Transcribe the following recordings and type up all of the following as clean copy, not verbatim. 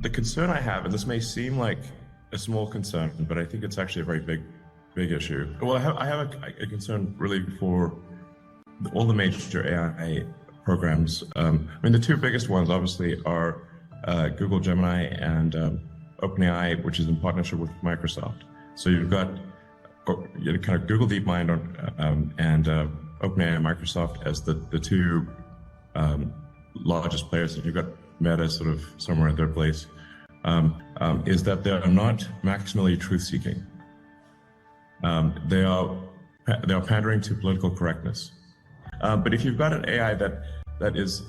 the concern I have, and this may seem like a small concern, but I think it's actually a very big issue. Well, I have a concern really for all the major AI programs. I mean, the two biggest ones obviously are Google Gemini and OpenAI, which is in partnership with Microsoft. So you've got kind of Google DeepMind and OpenAI and Microsoft as the two largest players, and you've got Meta sort of somewhere in third place. Is that they're not maximally truth-seeking. They are pandering to political correctness. But if you've got an AI that has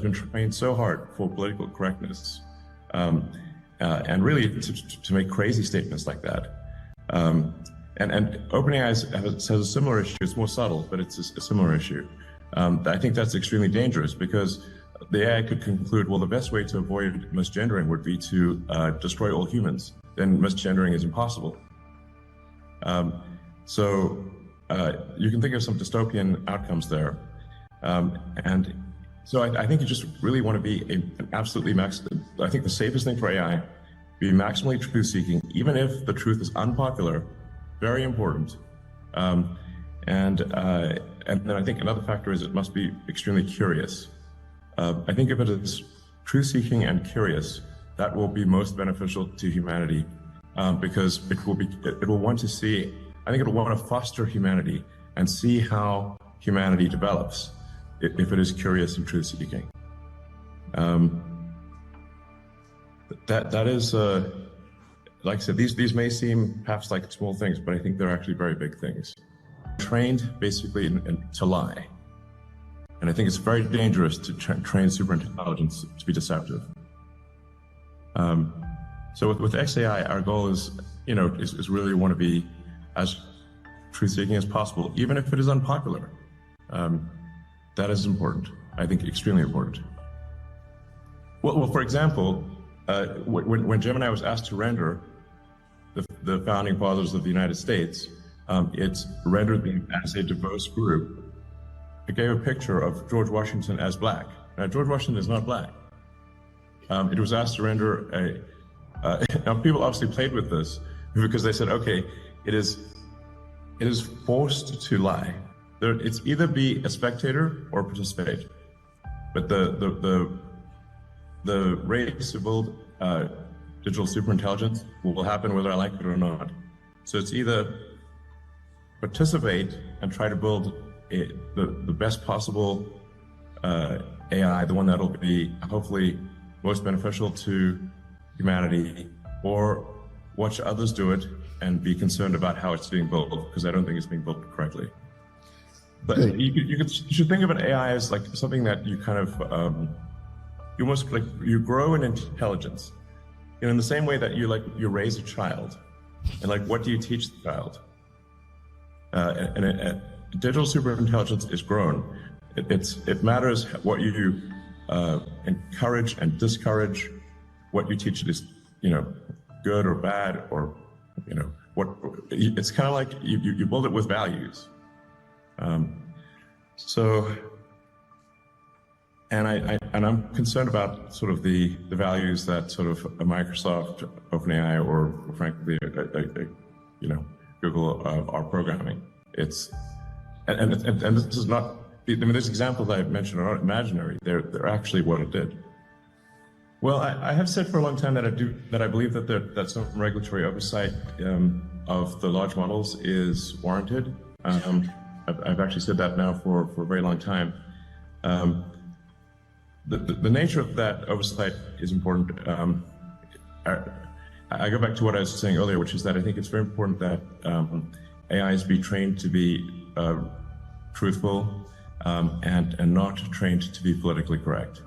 been trained so hard for political correctness, and really to make crazy statements like that, and OpenAI has a similar issue. It's more subtle, but it's a similar issue. I think that's extremely dangerous because the AI could conclude, well, the best way to avoid misgendering would be to destroy all humans. Then misgendering is impossible. So you can think of some dystopian outcomes there. And so I think you just really want to be an absolutely I think the safest thing for AI, be maximally truth-seeking, even if the truth is unpopular, very important. And then I think another factor is it must be extremely curious. I think if it is truth-seeking and curious, that will be most beneficial to humanity, because it will want to see. I think it will want to foster humanity and see how humanity develops if it is curious and truth-seeking. That is, like I said, these may seem perhaps like small things, but I think they're actually very big things. Trained basically to lie. And I think it's very dangerous to train superintelligence to be deceptive. So with XAI, our goal is really want to be as truth-seeking as possible, even if it is unpopular. That is important. I think extremely important. Well, for example, when Gemini was asked to render the founding fathers of the United States, it rendered them as a diverse group. It gave a picture of George Washington as black. Now, George Washington is not black. It was asked to render now people obviously played with this because they said, okay, it is forced to lie. It's either be a spectator or participate. But the race to build digital superintelligence will happen whether I like it or not. So it's either participate and try to build the best possible AI, the one that'll be hopefully most beneficial to humanity, or watch others do it and be concerned about how it's being built, because I don't think it's being built correctly. But you should think of an AI as like something that you kind of you grow in intelligence, in the same way that you raise a child, and like what do you teach the child? And digital superintelligence is grown. It matters what you encourage and discourage. What you teach it is, good or bad, or what. It's kind of like you build it with values. And I'm concerned about sort of the values that sort of a Microsoft, OpenAI, or frankly, Google are programming. And this is not. I mean, these examples I mentioned are not imaginary. They're actually what it did. Well, I have said for a long time that I believe that some regulatory oversight of the large models is warranted. I've actually said that now for a very long time. The nature of that oversight is important. I go back to what I was saying earlier, which is that I think it's very important that AIs be trained to be truthful and not trained to be politically correct.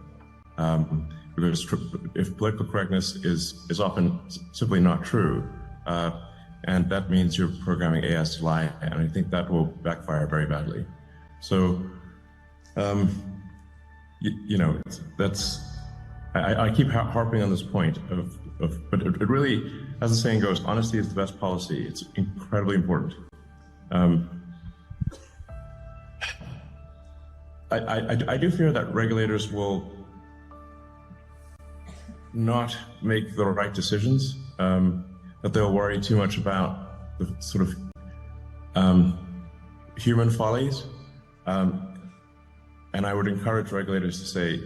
Because if political correctness is often simply not true, and that means you're programming AIs to lie, and I think that will backfire very badly. So, that's I keep harping on this point but it really, as the saying goes, honesty is the best policy. It's incredibly important. I do fear that regulators will not make the right decisions, that they'll worry too much about the sort of human follies. And I would encourage regulators to say,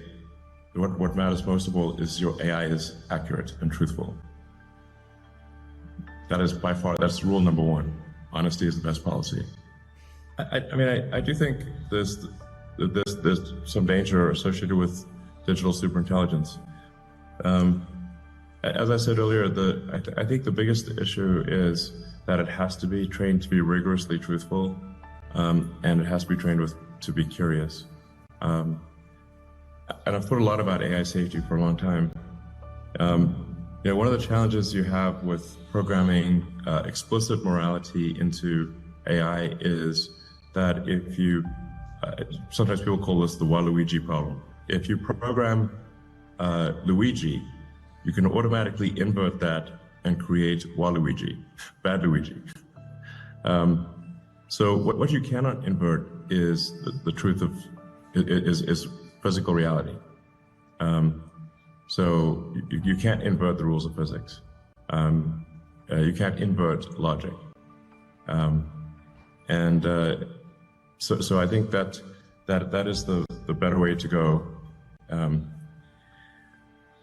what matters most of all is your AI is accurate and truthful. That is by far, that's rule number one. Honesty is the best policy. I mean, I do think there's some danger associated with digital superintelligence. As I said earlier, I think the biggest issue is that it has to be trained to be rigorously truthful, and it has to be trained to be curious. And I've thought a lot about AI safety for a long time. One of the challenges you have with programming explicit morality into AI is that if you, sometimes people call this the Waluigi problem. If you program Luigi, you can automatically invert that and create Waluigi, bad Luigi. So what you cannot invert is the truth of, is physical reality. So you can't invert the rules of physics. You can't invert logic. So I think that is the better way to go.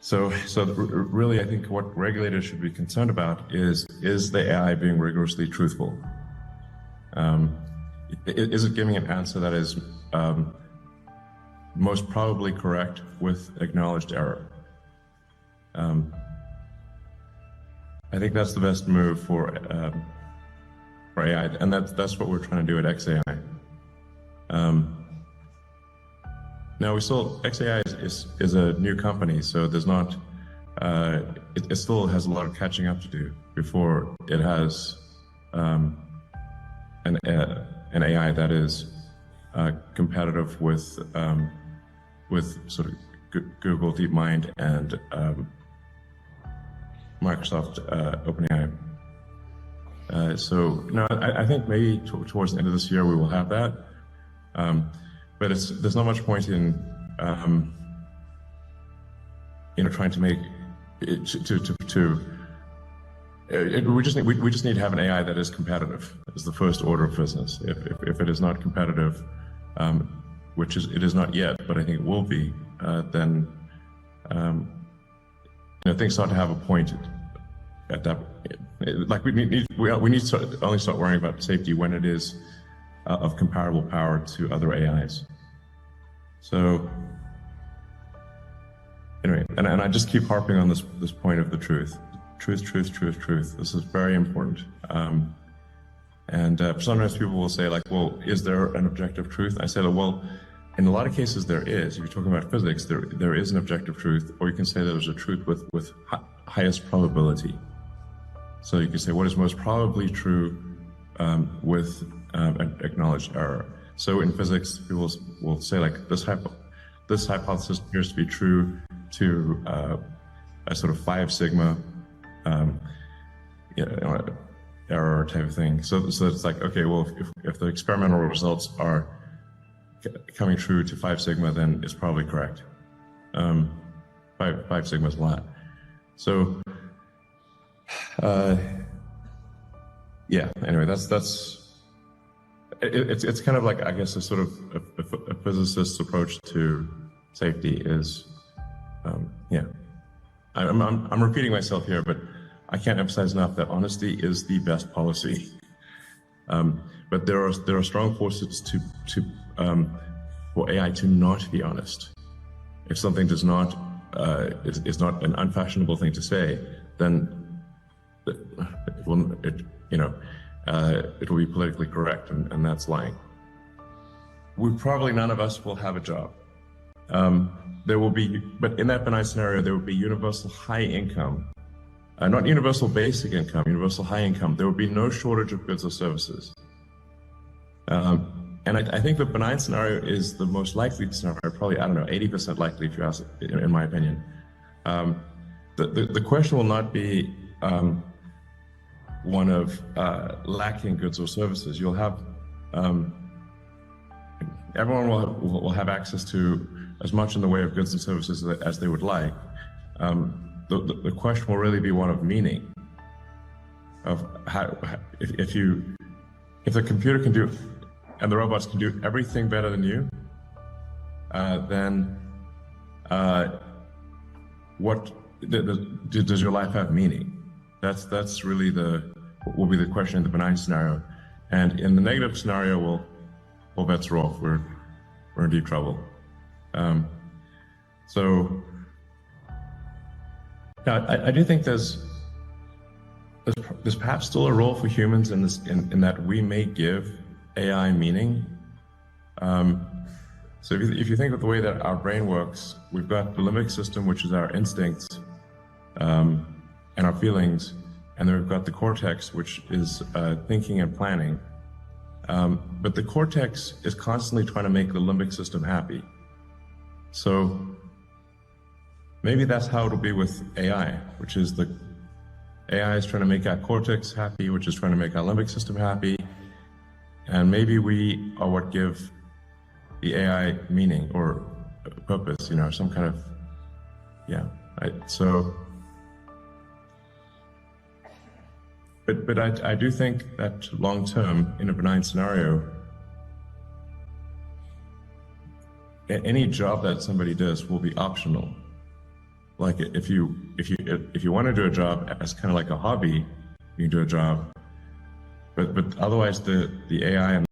So really, I think what regulators should be concerned about is the AI being rigorously truthful? Is it giving an answer that is most probably correct with acknowledged error? I think that's the best move for AI, and that's what we're trying to do at XAI. Now XAI is a new company, so there's not, it still has a lot of catching up to do before it has an AI that is competitive with sort of Google DeepMind and Microsoft OpenAI. So no, I think maybe towards the end of this year we will have that. But there's not much point in trying to make it we just need to have an AI that is competitive. Is the first order of business. If it is not competitive, which it is not yet, but I think it will be, then things start to have a point at that. Like we need to only start worrying about safety when it is of comparable power to other AIs. So anyway, and I just keep harping on this point of the truth. Truth. This is very important. And sometimes people will say, like, well, is there an objective truth? I say, well, in a lot of cases there is. If you're talking about physics, there is an objective truth, or you can say there's a truth with highest probability. So you can say what is most probably true with an acknowledged error. So in physics, people will say, like, this hypothesis appears to be true to a sort of 5 sigma error type of thing. So it's like, okay, well, if the experimental results are coming true to 5 sigma, then it's probably correct. 5 sigma is a lot. So yeah. Anyway, it's kind of like, I guess, a sort of a physicist's approach to safety is yeah. I'm repeating myself here, but I can't emphasize enough that honesty is the best policy. But there are strong forces for AI to not be honest. If something does not is not an unfashionable thing to say, then it will be politically correct, and that's lying. Probably none of us will have a job. There will be, but in that benign scenario, there will be universal high income, not universal basic income, universal high income. There will be no shortage of goods or services. And I think the benign scenario is the most likely scenario, probably, 80% likely, if you ask, in my opinion. The question will not be one of lacking goods or services. You'll have, everyone will have access to as much in the way of goods and services as they would like. the question will really be one of meaning, of how, if the computer can do, and the robots can do everything better than you, then what does your life have meaning? That's really will be the question in the benign scenario, and in the negative scenario, well, all bets are off. We're in deep trouble. So now, I do think there's perhaps still a role for humans in that we may give AI meaning. So if you think of the way that our brain works, we've got the limbic system, which is our instincts and our feelings, and then we've got the cortex, which is thinking and planning. But the cortex is constantly trying to make the limbic system happy. So maybe that's how it'll be with AI, which is the AI is trying to make our cortex happy, which is trying to make our limbic system happy. And maybe we are what give the AI meaning or purpose, some kind of, But I do think that long term, in a benign scenario, any job that somebody does will be optional. Like if you want to do a job as kind of like a hobby, you can do a job. But otherwise, the AI and